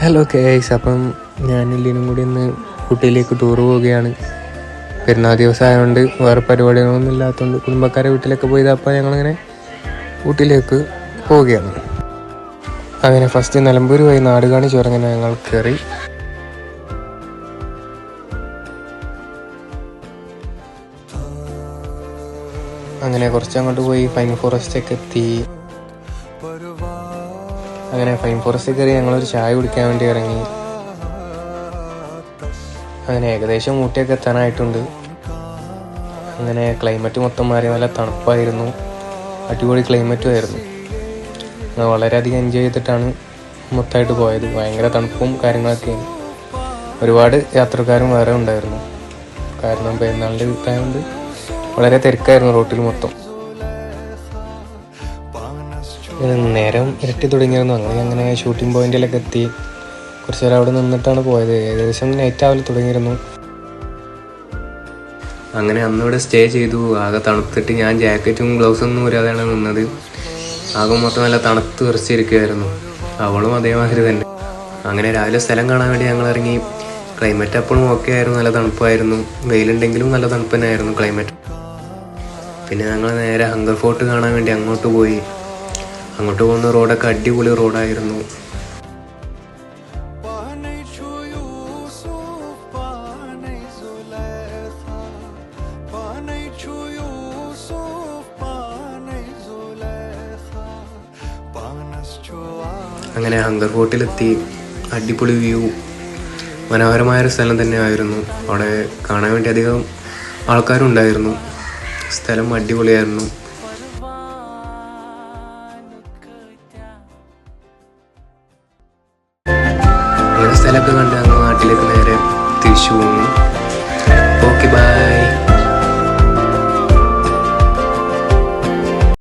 Hello guys, അപ്പം ഞാനെല്ലാവരും കൂടി ഇന്ന് ഊട്ടിയിലേക്ക് ടൂർ പോവുകയാണ്. പെരുന്നാൾ ദിവസം ആയതുകൊണ്ട് വേറെ പരിപാടികളൊന്നും ഇല്ലാത്തതുകൊണ്ട് കുടുംബക്കാരെ വീട്ടിലൊക്കെ പോയത്. അപ്പോൾ ഞങ്ങളിങ്ങനെ ഊട്ടിയിലേക്ക് പോവുകയാണ്. അങ്ങനെ ഫസ്റ്റ് നിലമ്പൂർ വഴി നാടുകാണി ചുരം ഞങ്ങൾ കയറി. അങ്ങനെ കുറച്ചങ്ങോട്ട് പോയി പൈൻ ഫോറസ്റ്റൊക്കെ എത്തി. അങ്ങനെ പൈൻ ഫോറസ്റ്റ് കയറി ഞങ്ങളൊരു ചായ കുടിക്കാൻ വേണ്ടി ഇറങ്ങി. അങ്ങനെ ഏകദേശം ഊട്ടിയൊക്കെ എത്താനായിട്ടുണ്ട്. അങ്ങനെ ക്ലൈമറ്റ് മൊത്തം മാറി, നല്ല തണുപ്പായിരുന്നു, അടിപൊളി ക്ലൈമറ്റും ആയിരുന്നു. വളരെയധികം എൻജോയ് ചെയ്തിട്ടാണ് മൊത്തമായിട്ട് പോയത്. ഭയങ്കര തണുപ്പും കാര്യങ്ങളൊക്കെയാണ്. ഒരുപാട് യാത്രക്കാരും വേറെ ഉണ്ടായിരുന്നു. കാരണം പെരുന്നാളിൻ്റെ വീട്ടായതുകൊണ്ട് വളരെ തിരക്കായിരുന്നു റോട്ടിൽ മൊത്തം. നേരം ഇരട്ടി തുടങ്ങിയിരുന്നു. അങ്ങനെ ഷൂട്ടിംഗ് പോയിന്റിലൊക്കെ എത്തി. കുറച്ച് നേരം അവിടെ നിന്നിട്ടാണ് പോയത്. ഏകദേശം നൈറ്റ് ആവൽ തുടങ്ങിയിരുന്നു. അങ്ങനെ അന്നിവിടെ സ്റ്റേ ചെയ്തു. ആകെ തണുത്തിട്ട് ഞാൻ ജാക്കറ്റും ഗ്ലൗസൊന്നും ഊരാതെയാണ് നിന്നത്. ആകെ മൊത്തം നല്ല തണുത്ത് വിറച്ചിരിക്കുകയായിരുന്നു. അവളും അതേമാതിരി തന്നെ. അങ്ങനെ രാവിലെ സ്ഥലം കാണാൻ വേണ്ടി ഞങ്ങൾ ഇറങ്ങി. ക്ലൈമറ്റ് അപ്പോഴും ഓക്കെ ആയിരുന്നു, നല്ല തണുപ്പായിരുന്നു. വെയിലുണ്ടെങ്കിലും നല്ല തണുപ്പ് തന്നെയായിരുന്നു ക്ലൈമറ്റ്. പിന്നെ ഞങ്ങൾ നേരെ ഹങ്കർ ഫോർട്ട് കാണാൻ വേണ്ടി അങ്ങോട്ട് പോയി. അങ്ങോട്ട് പോകുന്ന റോഡൊക്കെ അടിപൊളി റോഡായിരുന്നു. അങ്ങനെ ഹങ്കർ ഫോർട്ടിലെത്തി. അടിപൊളി വ്യൂ, മനോഹരമായൊരു സ്ഥലം തന്നെയായിരുന്നു. അവിടെ കാണാൻ വേണ്ടി അധികം ആൾക്കാരുണ്ടായിരുന്നു. സ്ഥലം അടിപൊളിയായിരുന്നു. സ്ഥലമൊക്കെ കണ്ട് ഞങ്ങൾ നാട്ടിലേക്ക് നേരെ തിരിച്ചു പോകുന്നു.